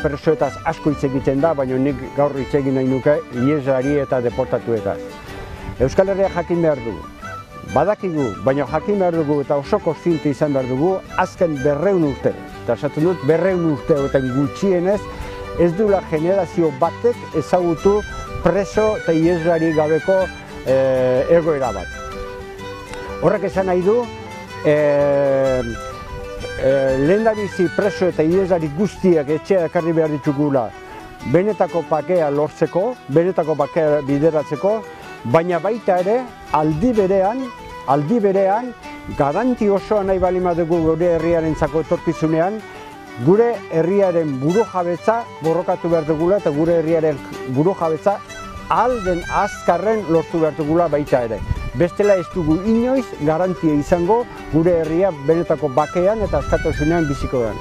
presoetaz asko hitz egiten da, baina nik gaur hitz egin nahi nuke iheslari eta deportatuetaz. Euskal Herria jakin behar dugu. Badakigu, baina jakin behar dugu eta oso kontziente izan behar dugu azken 200 urte. Eta esaten dut 200 urteetan gutxienez ez duela generazio batek ezagutu preso eta iheslari gabeko egoera bat. Horrek esan nahi du, lehendabizi preso eta iheslari guztiak etxea ekarri behar ditugula benetako bakea lortzeko, benetako bakea bideratzeko, baina baita ere aldi berean garanti osoa nahi baldin badugu gure herriarentzako etorkizunean, gure herriaren burujabetza borrokatu behar dugula eta gure herriaren burujabetza ahal den azkarren lortu behar dugula baita ere. Bestela ez dugu inoiz garantia izango gure herria benetako bakean eta askatasunean biziko den.